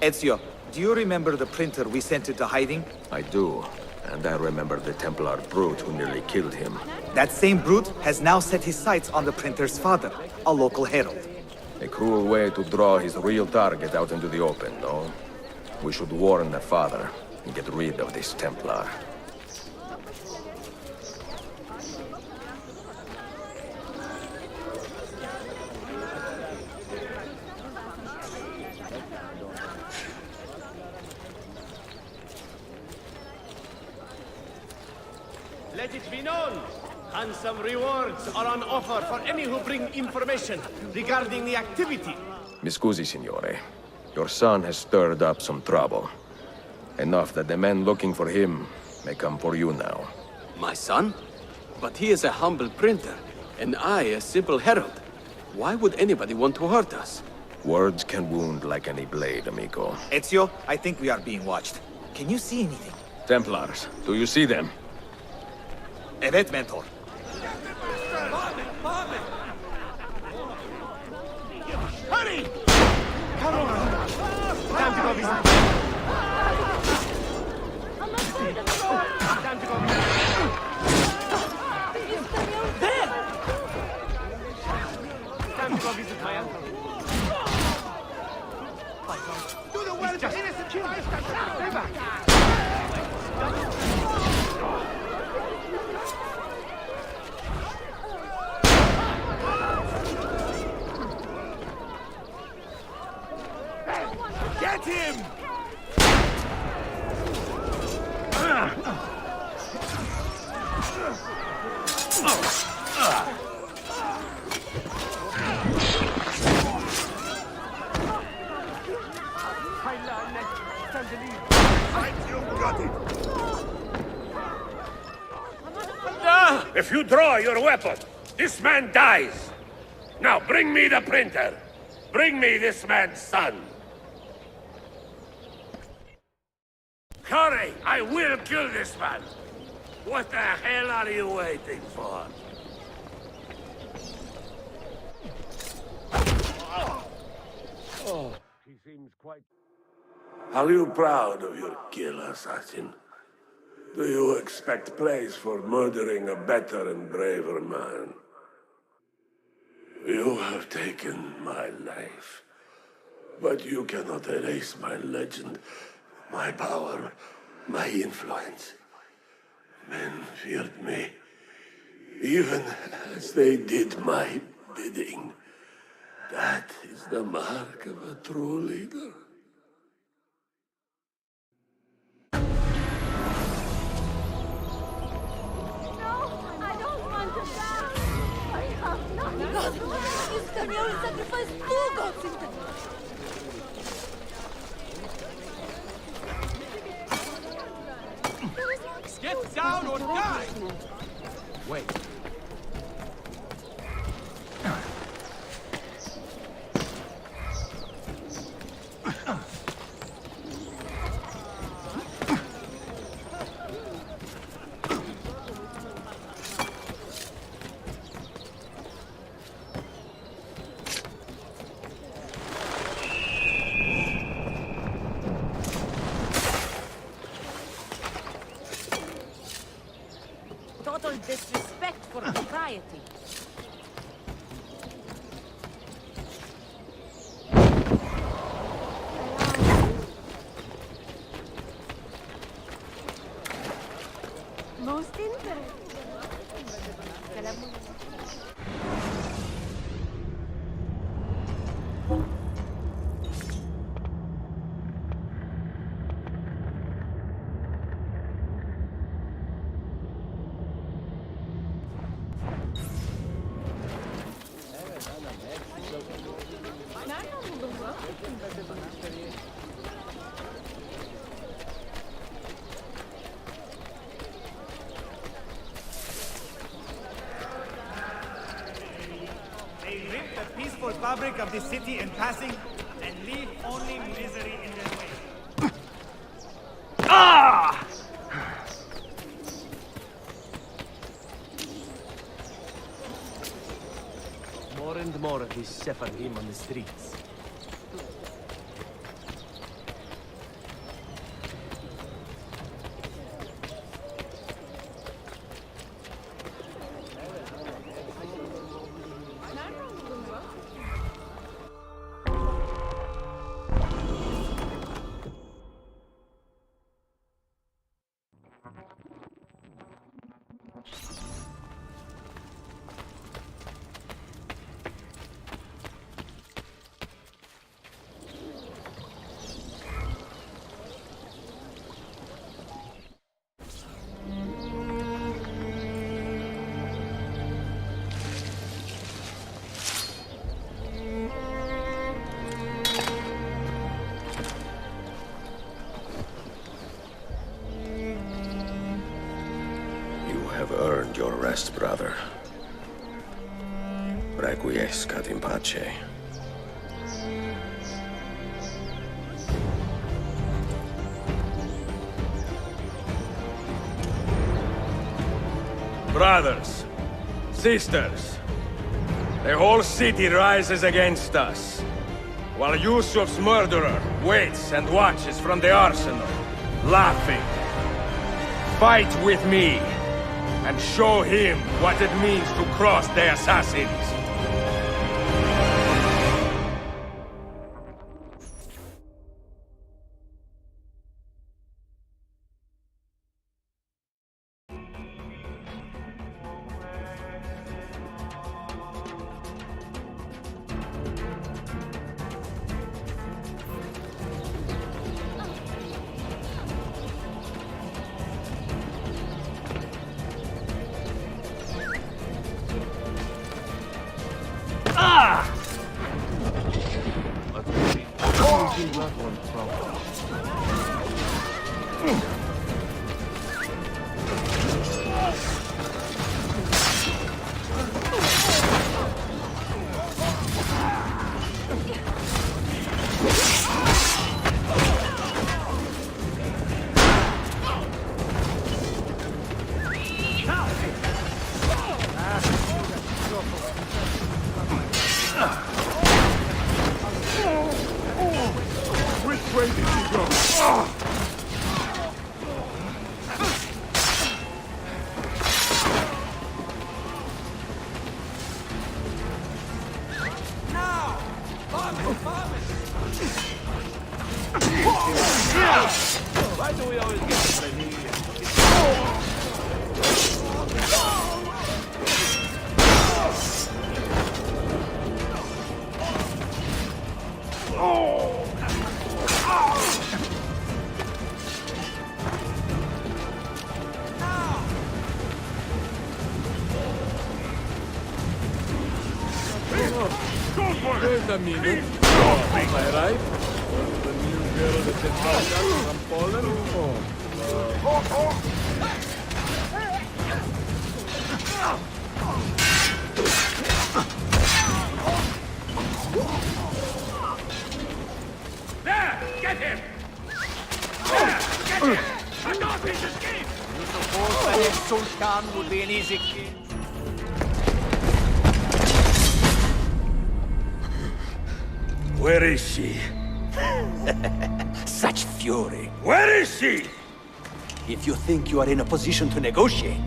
Ezio, do you remember the printer we sent into hiding? I do. And I remember the Templar brute who nearly killed him. That same brute has now set his sights on the printer's father, a local herald. A cruel way to draw his real target out into the open, no? We should warn the father and get rid of this Templar. Let it be known, handsome rewards are on offer for any who bring information regarding the activity. Mi scusi, signore. Your son has stirred up some trouble. Enough that the men looking for him may come for you now. My son? But he is a humble printer, and I a simple herald. Why would anybody want to hurt us? Words can wound like any blade, amico. Ezio, I think we are being watched. Can you see anything? Templars, do you see them? Evet, Mentor. Hurry! Come on! Time to go visit. Time to go visit. There! Time to go visit my uncle. Do the well to innocent humans! Stay back! Get him! If you draw your weapon, this man dies. Now bring me the printer. Bring me this man's son. Hurry! I will kill this man! What the hell are you waiting for? Oh, he seems quite... Are you proud of your kill, assassin? Do you expect praise for murdering a better and braver man? You have taken my life, but you cannot erase my legend. My power, my influence. Men feared me, even as they did my bidding. That is the mark of a true leader. Get down or die! Wait. Total disrespect for propriety. Most interesting. Peaceful fabric of the city in passing, and leave only misery in their way. Ah! More and more of these Sephardim on the streets. Find your rest, brother. Requiescat in pace. Brothers, sisters, the whole city rises against us, while Yusuf's murderer waits and watches from the arsenal, laughing. Fight with me, and show him what it means to cross the assassins. Wait a minute. Am I right? The new girl that can find out from Poland? There! Get him! There! Get him! A dog is escaped! You suppose that his Sultan would be an easy king? Where is she? Such fury. Where is she? If you think you are in a position to negotiate,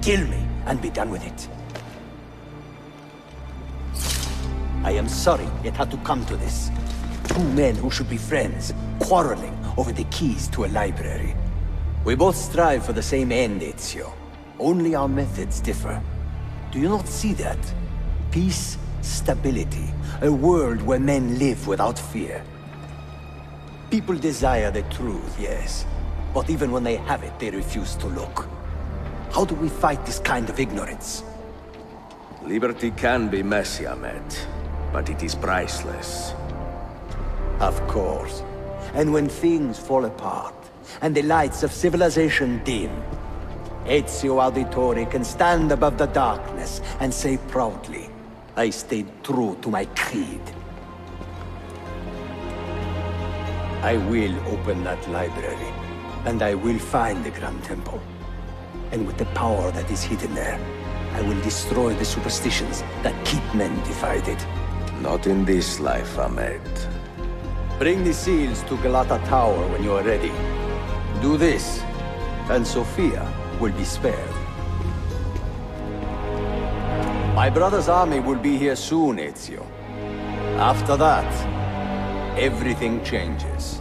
kill me and be done with it. I am sorry it had to come to this. Two men who should be friends, quarreling over the keys to a library. We both strive for the same end, Ezio. Only our methods differ. Do you not see that? Peace, stability, a world where men live without fear. People desire the truth, yes. But even when they have it, they refuse to look. How do we fight this kind of ignorance? Liberty can be messy, Ahmed, but it is priceless. Of course. And when things fall apart, and the lights of civilization dim, Ezio Auditore can stand above the darkness and say proudly, I stayed true to my creed. I will open that library, and I will find the Grand Temple. And with the power that is hidden there, I will destroy the superstitions that keep men divided. Not in this life, Ahmed. Bring the seals to Galata Tower when you are ready. Do this, and Sophia will be spared. My brother's army will be here soon, Ezio. After that, everything changes.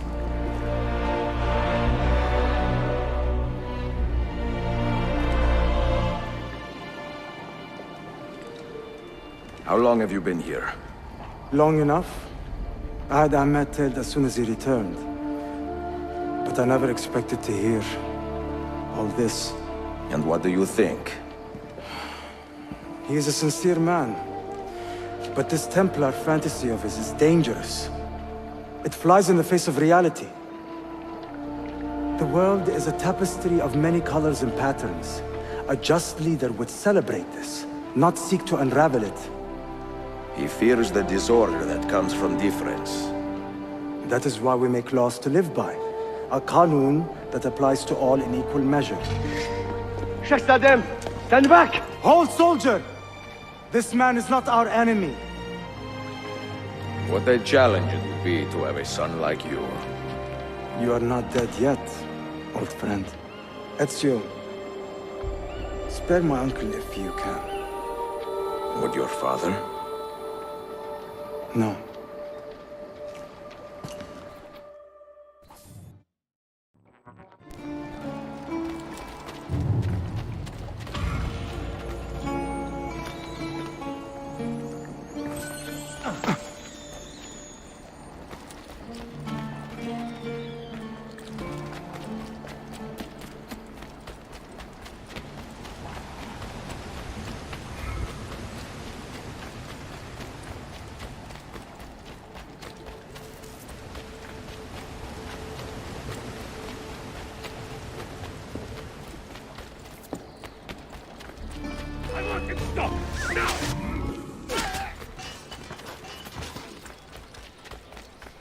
How long have you been here? Long enough. I had Ahmed killed as soon as he returned. But I never expected to hear all this. And what do you think? He is a sincere man. But this Templar fantasy of his is dangerous. It flies in the face of reality. The world is a tapestry of many colors and patterns. A just leader would celebrate this, not seek to unravel it. He fears the disorder that comes from difference. That is why we make laws to live by. A qanun that applies to all in equal measure. Shahzadem, stand back! Hold, soldier! This man is not our enemy. What a challenge it would be to have a son like you. You are not dead yet, old friend. Ezio, spare my uncle if you can. Would your father? No.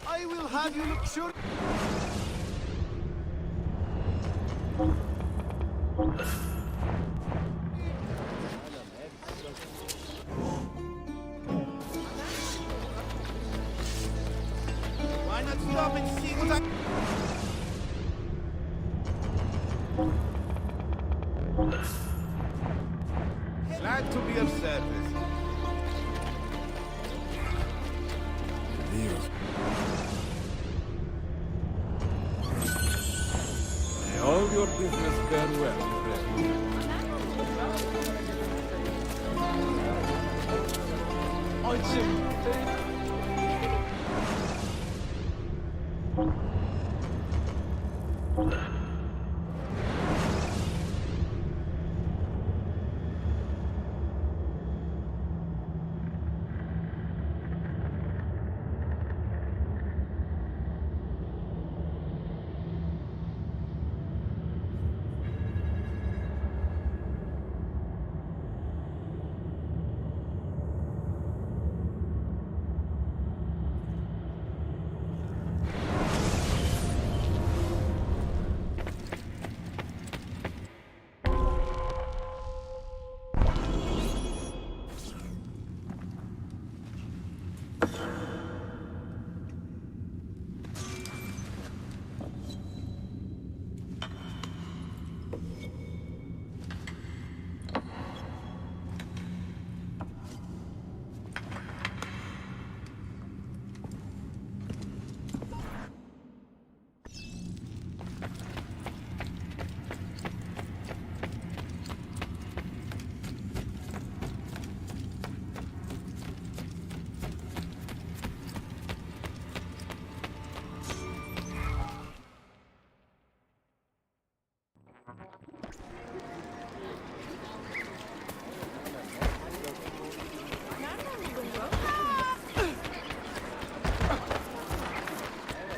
I will have you look sure. Why not stop and see what Glad to be of service. May all your business fare well, friend.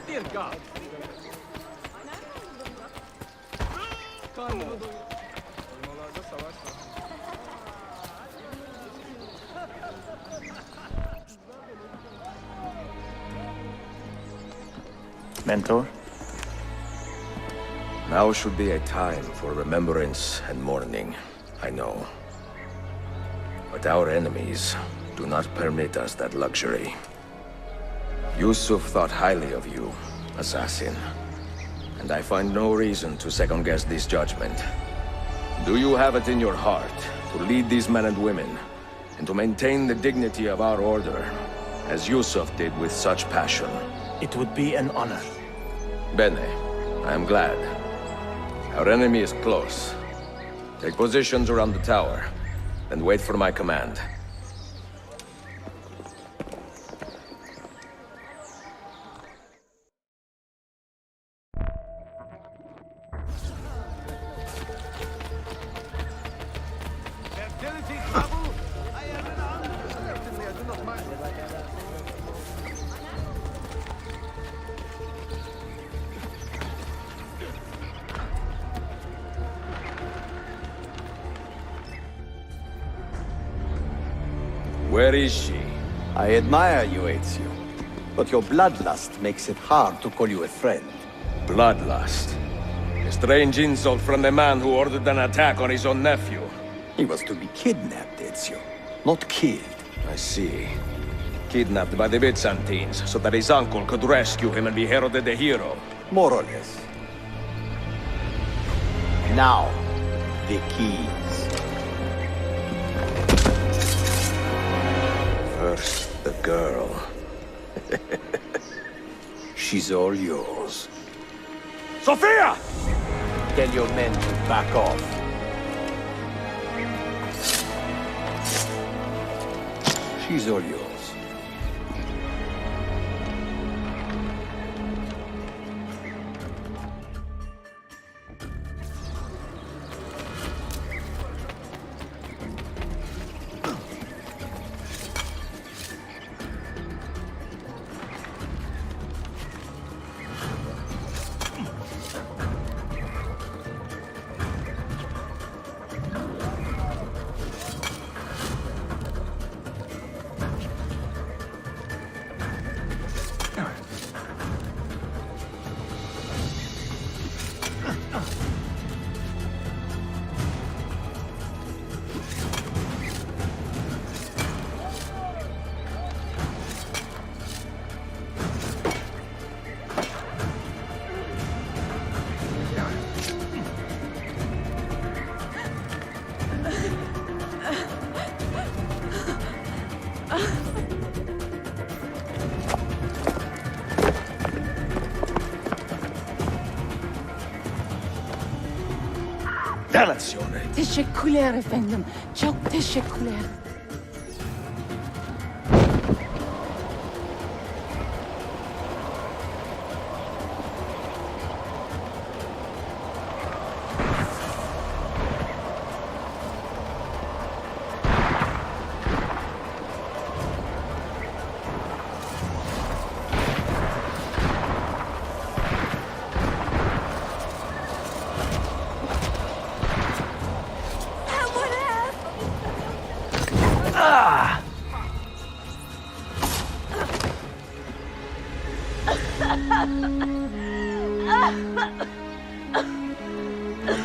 Dear God. Karnımı doyur. Elmalarda savaş var. Mentor? Now should be a time for remembrance and mourning, I know. But our enemies do not permit us that luxury. Yusuf thought highly of you, assassin. And I find no reason to second-guess this judgment. Do you have it in your heart to lead these men and women, and to maintain the dignity of our order, as Yusuf did with such passion? It would be an honor. Bene, I am glad. Our enemy is close. Take positions around the tower, and wait for my command. Where is she? I admire you, Ezio. But your bloodlust makes it hard to call you a friend. Bloodlust. A strange insult from the man who ordered an attack on his own nephew. He was to be kidnapped, Ezio, not killed. I see. Kidnapped by the Byzantines, so that his uncle could rescue him and be heralded a hero. More or less. Now, the keys. First, the girl. She's all yours. Sophia! Tell your men to back off. She's all yours. Dalazione! تشكلير efendim. Çok teşekkürler.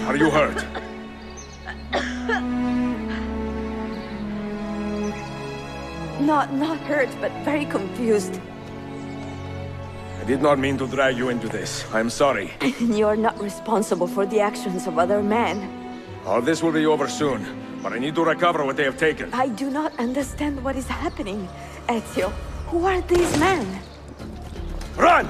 Are you hurt? Not hurt, but very confused. I did not mean to drag you into this. I'm sorry. You're not responsible for the actions of other men. All this will be over soon, but I need to recover what they have taken. I do not understand what is happening, Ezio. Who are these men? Run!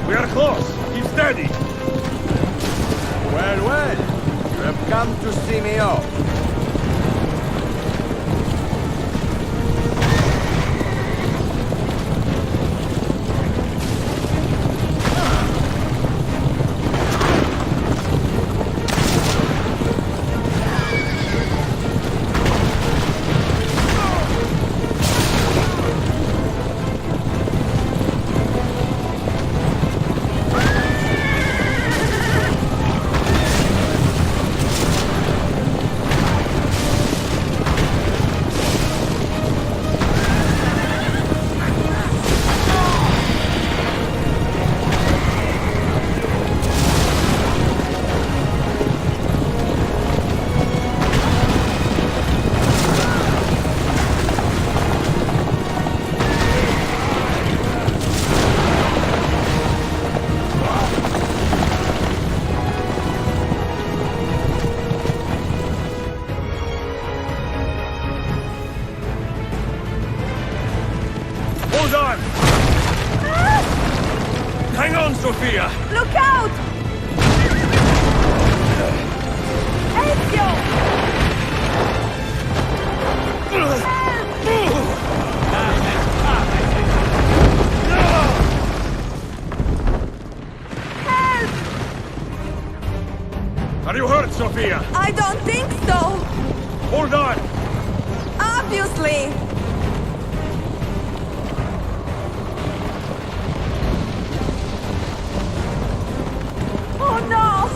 We are close! Keep steady! Well, well. You have come to see me off. Sophia! Look out! Ezio! Help me! Help! Are you hurt, Sophia? I don't think so! Hold on! Obviously! Oh no!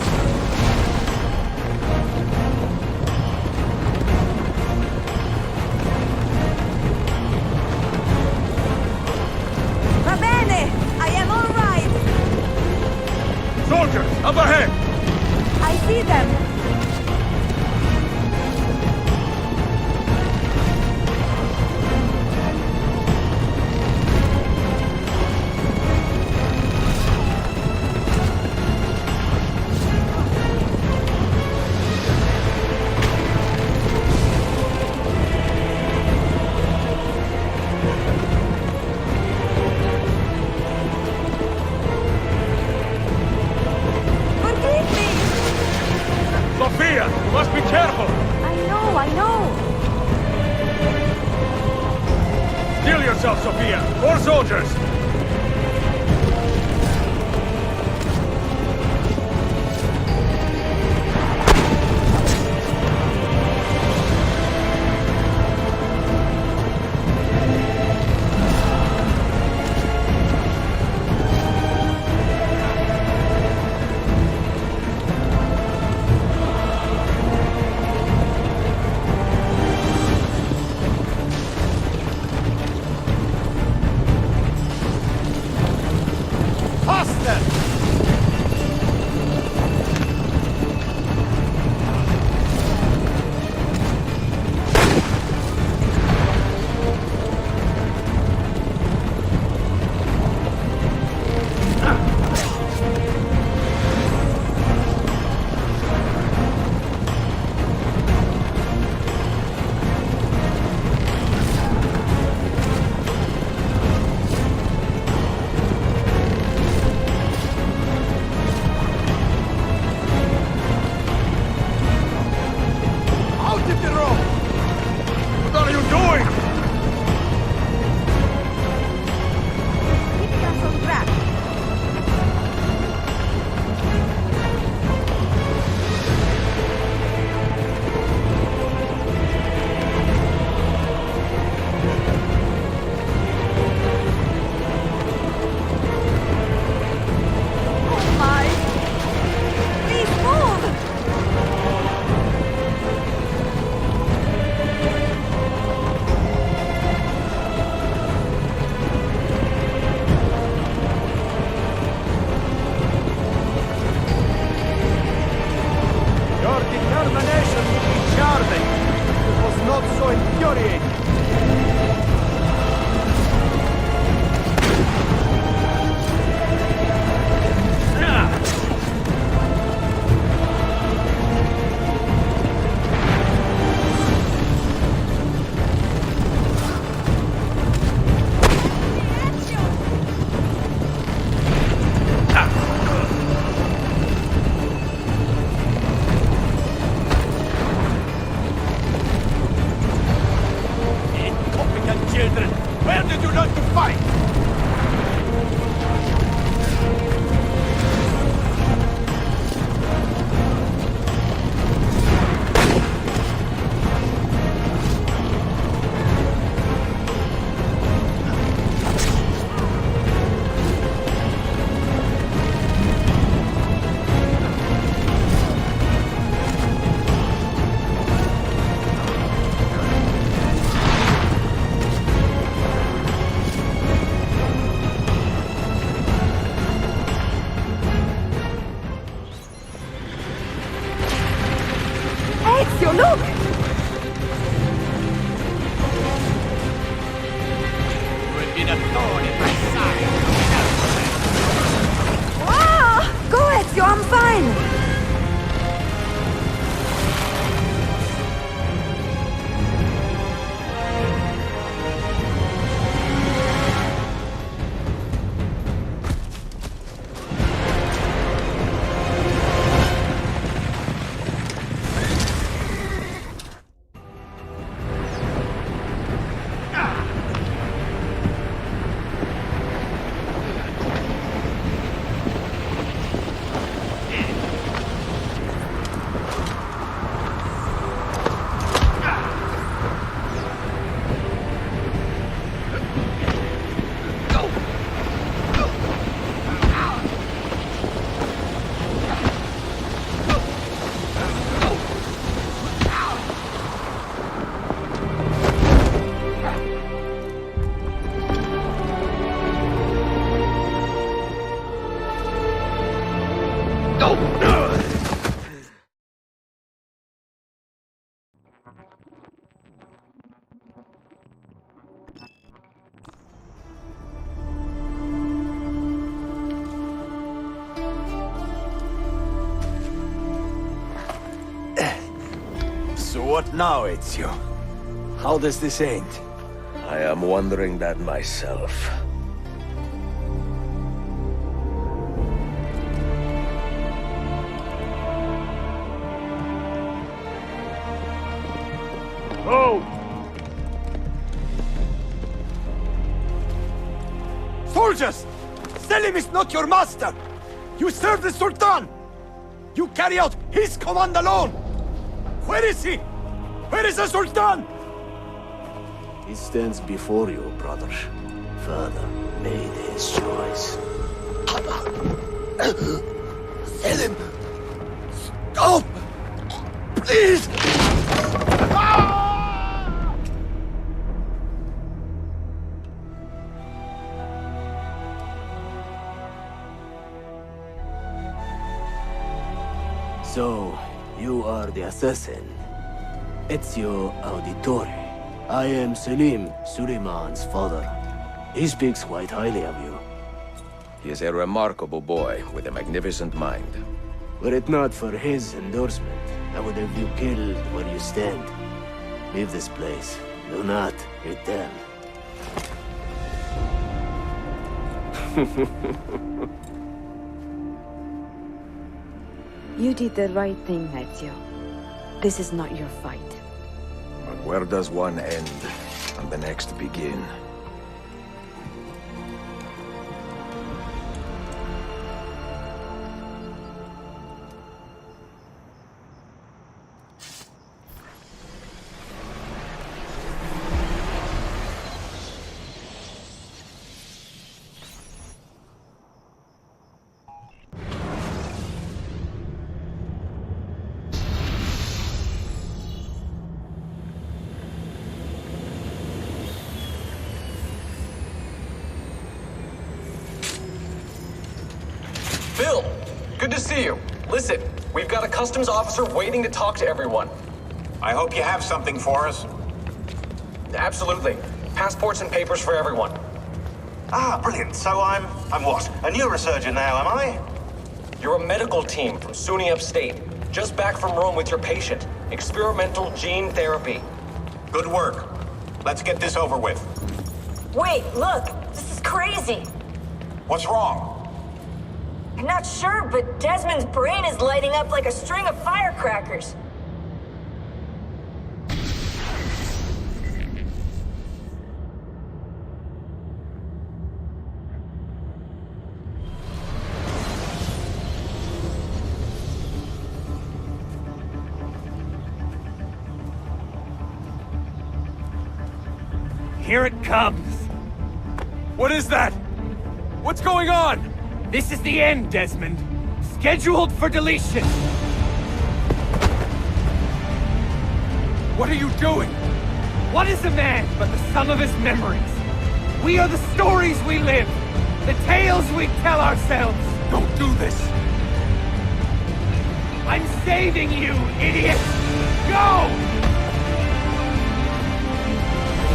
Va bene! I am all right! Soldiers, up ahead! I see them! Forgive me! Sophia, you must be careful! I know! Steel yourself, Sophia! More soldiers! Ezio, look! Would be the thorn in my side. Ah! Go, Ezio, I'm fine! So what now, Ezio? How does this end? I am wondering that myself. Go! Soldiers! Selim is not your master! You serve the Sultan! You carry out his command alone! Where is he? Where is the Sultan? He stands before you, brother. Father made his choice. Selim! Stop! Please! So, you are the assassin. Ezio Auditore. I am Selim, Suleiman's father. He speaks quite highly of you. He is a remarkable boy with a magnificent mind. Were it not for his endorsement, I would have you killed where you stand. Leave this place. Do not return. You did the right thing, Ezio. This is not your fight. But where does one end and the next begin? Bill, good to see you. Listen, we've got a customs officer waiting to talk to everyone. I hope you have something for us. Absolutely. Passports and papers for everyone. Ah, brilliant. So I'm what? A neurosurgeon now, am I? You're a medical team from SUNY Upstate. Just back from Rome with your patient. Experimental gene therapy. Good work. Let's get this over with. Wait, look! This is crazy! What's wrong? I'm not sure, but Desmond's brain is lighting up like a string of firecrackers. Here it comes! What is that? What's going on? This is the end, Desmond. Scheduled for deletion. What are you doing? What is a man but the sum of his memories? We are the stories we live, the tales we tell ourselves. Don't do this. I'm saving you, idiot! Go!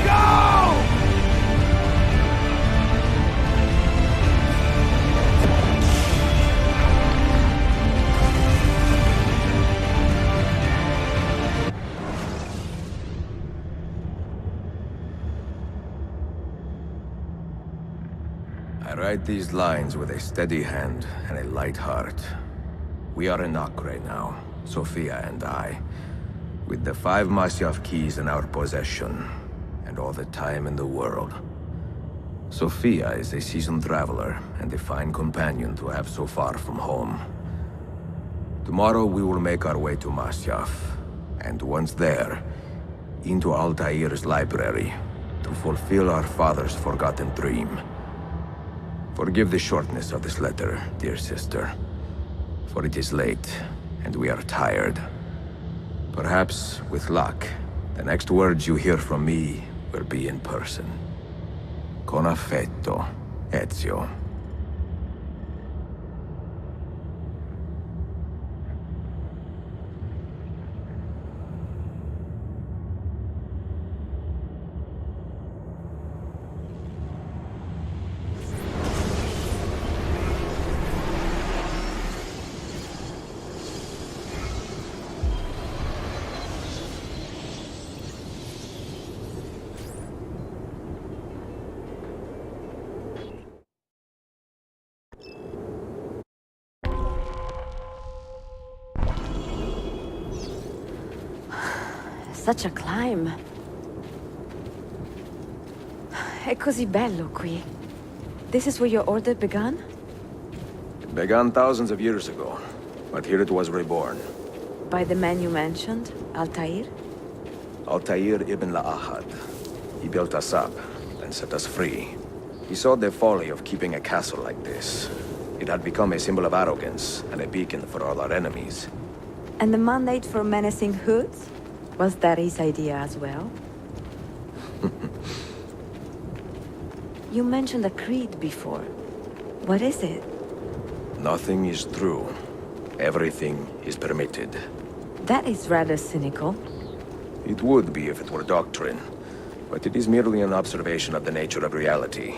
Go! I write these lines with a steady hand and a light heart. We are in Acre now, Sofia and I, with the 5 Masyaf keys in our possession, and all the time in the world. Sofia is a seasoned traveler, and a fine companion to have so far from home. Tomorrow we will make our way to Masyaf, and once there, into Altair's library, to fulfill our father's forgotten dream. Forgive the shortness of this letter, dear sister, for it is late, and we are tired. Perhaps, with luck, the next words you hear from me will be in person. Con affetto, Ezio. Such a climb. È così bello qui. This is where your order began? It began thousands of years ago, but here it was reborn. By the man you mentioned, Altair? Altair ibn La'ahad. He built us up, and set us free. He saw the folly of keeping a castle like this. It had become a symbol of arrogance, and a beacon for all our enemies. And the mandate for menacing hoods? Was that his idea as well? You mentioned a creed before. What is it? Nothing is true. Everything is permitted. That is rather cynical. It would be if it were doctrine, but it is merely an observation of the nature of reality.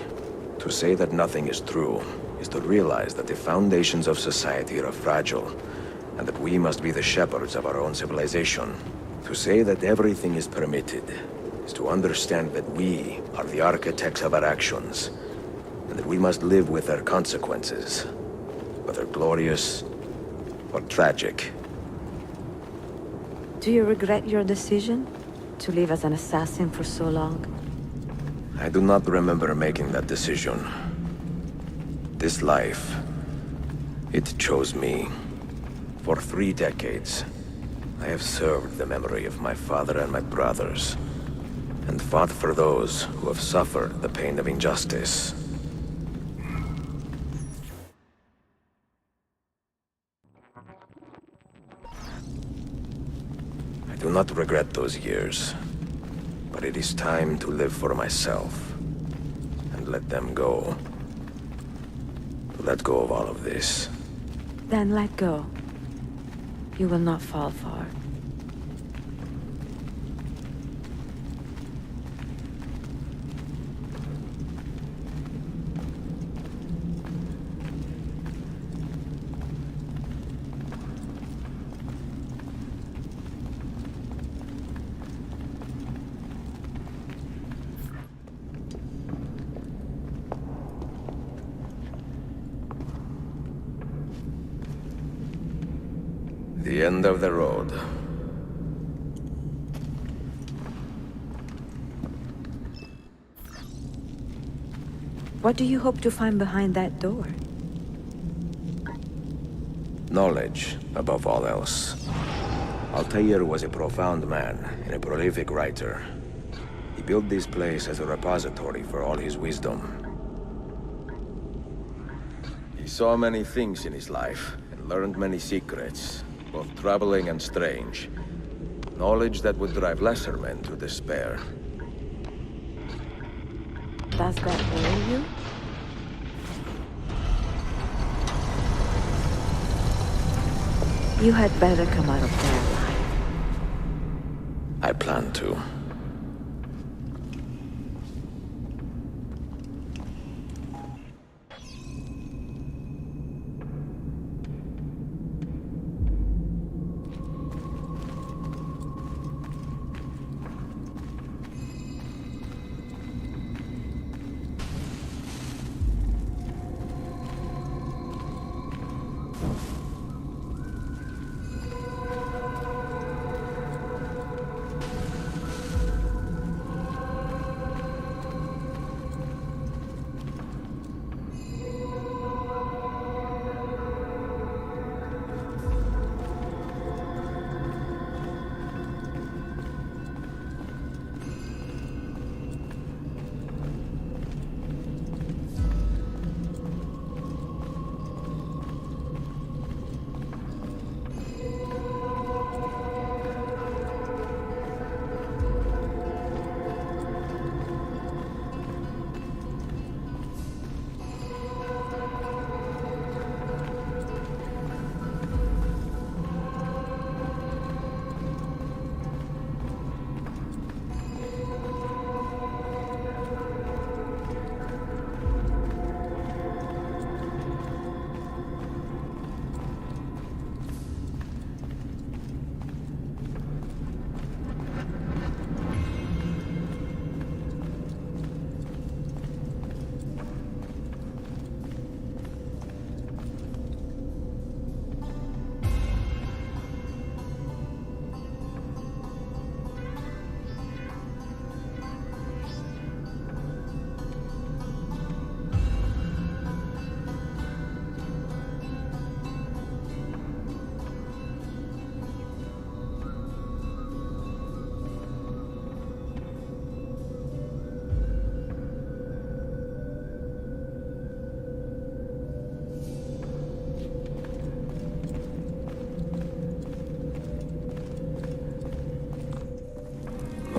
To say that nothing is true is to realize that the foundations of society are fragile, and that we must be the shepherds of our own civilization. To say that everything is permitted is to understand that we are the architects of our actions, and that we must live with their consequences, whether glorious or tragic. Do you regret your decision to live as an assassin for so long? I do not remember making that decision. This life, it chose me. For 3 decades, I have served the memory of my father and my brothers, and fought for those who have suffered the pain of injustice. I do not regret those years, but it is time to live for myself, and let them go. To let go of all of this. Then let go. You will not fall far. The end of the road. What do you hope to find behind that door? Knowledge, above all else. Altair was a profound man and a prolific writer. He built this place as a repository for all his wisdom. He saw many things in his life and learned many secrets, both troubling and strange. Knowledge that would drive lesser men to despair. Does that worry you? You had better come out of there alive. I plan to.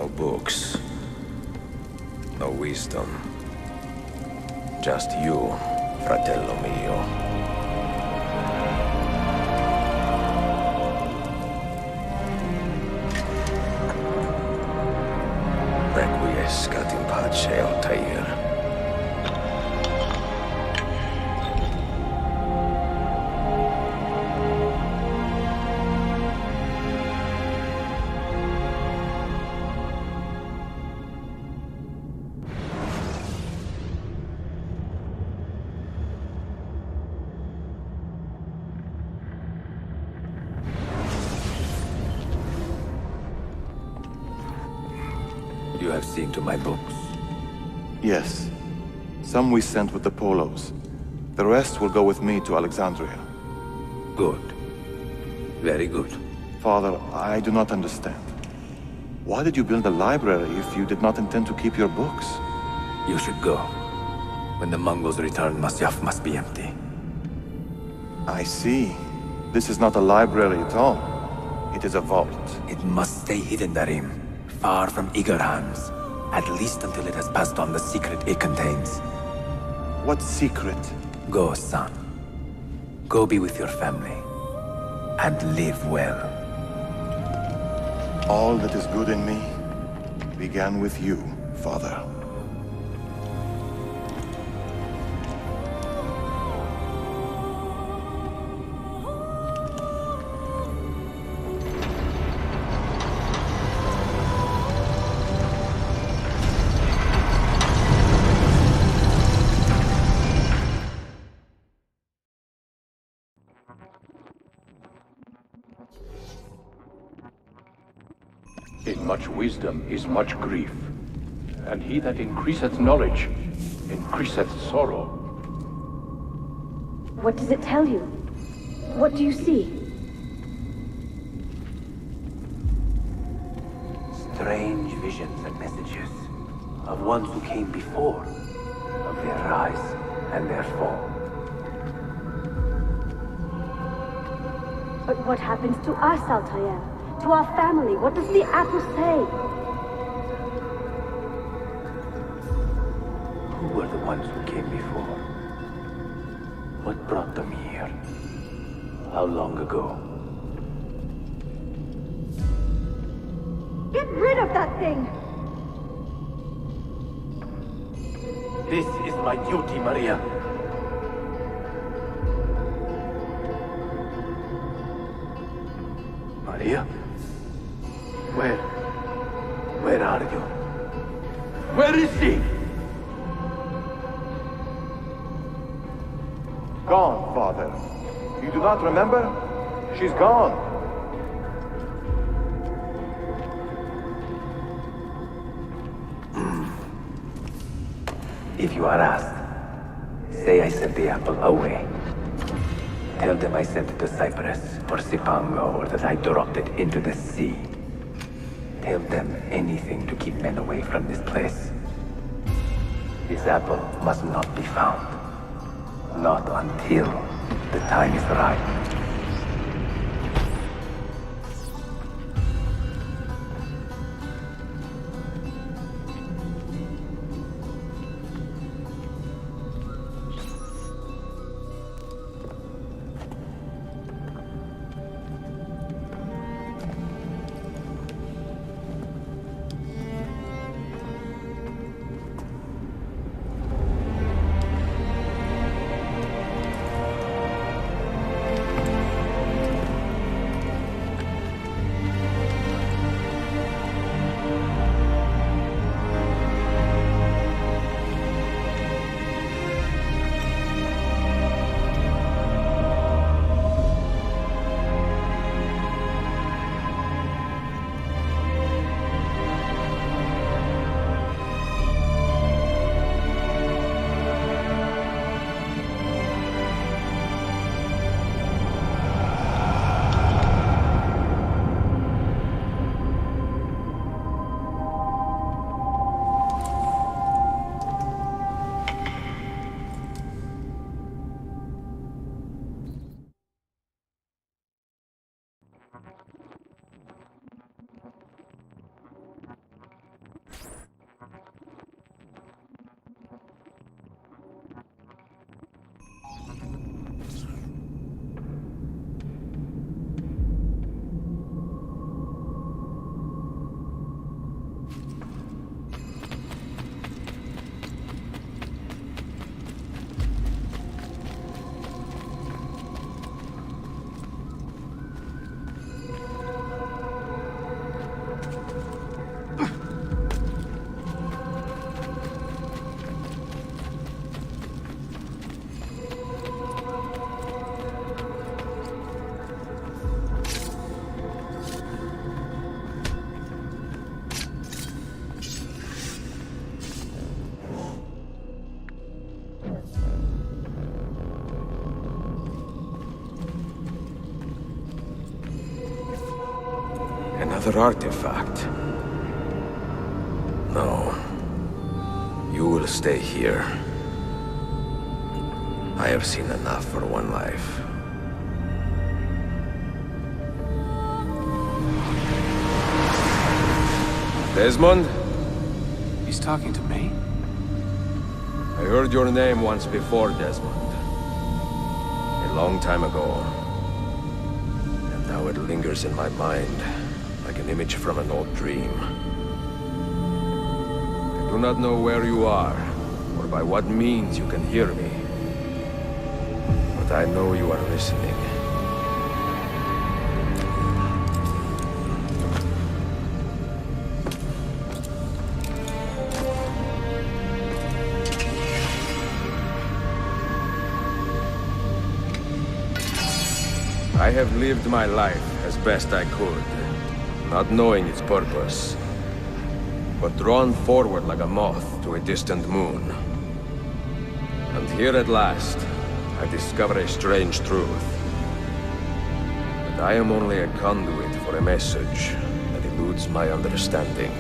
No books. No wisdom. Just you, fratello mio. Requiescat in pace, Altair. You have seen to my books. Yes. Some we sent with the Polos. The rest will go with me to Alexandria. Good. Very good. Father, I do not understand. Why did you build a library if you did not intend to keep your books? You should go. When the Mongols return, Masyaf must be empty. I see. This is not a library at all. It is a vault. It must stay hidden, Darim. Far from eager hands. At least until it has passed on the secret it contains. What secret? Go, son. Go be with your family. And live well. All that is good in me began with you, Father. In much wisdom is much grief, and he that increaseth knowledge increaseth sorrow. What does it tell you? What do you see? Strange visions and messages of ones who came before, of their rise and their fall. But what happens to us, Altair? To our family? What does the apple say? Who were the ones who came before? What brought them here? How long ago? Get rid of that thing! This is my duty, Maria. Maria? Where are you? Where is she? Gone, Father. You do not remember? She's gone. If you are asked, say I sent the apple away. Tell them I sent it to Cyprus or Cipango, or that I dropped it into the sea. Tell them anything to keep men away from this place. This apple must not be found. Not until the time is right. Another artifact. No. You will stay here. I have seen enough for one life. Desmond? He's talking to me? I heard your name once before, Desmond. A long time ago. And now it lingers in my mind, like an image from an old dream. I do not know where you are, or by what means you can hear me. But I know you are listening. I have lived my life as best I could, not knowing its purpose, but drawn forward like a moth to a distant moon. And here at last, I discover a strange truth. That I am only a conduit for a message that eludes my understanding.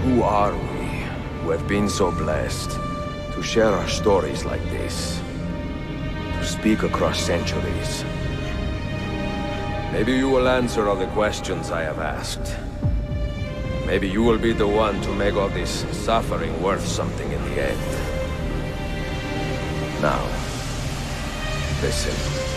Who are we, who have been so blessed, to share our stories like this? To speak across centuries. Maybe you will answer all the questions I have asked. Maybe you will be the one to make all this suffering worth something in the end. Now, listen.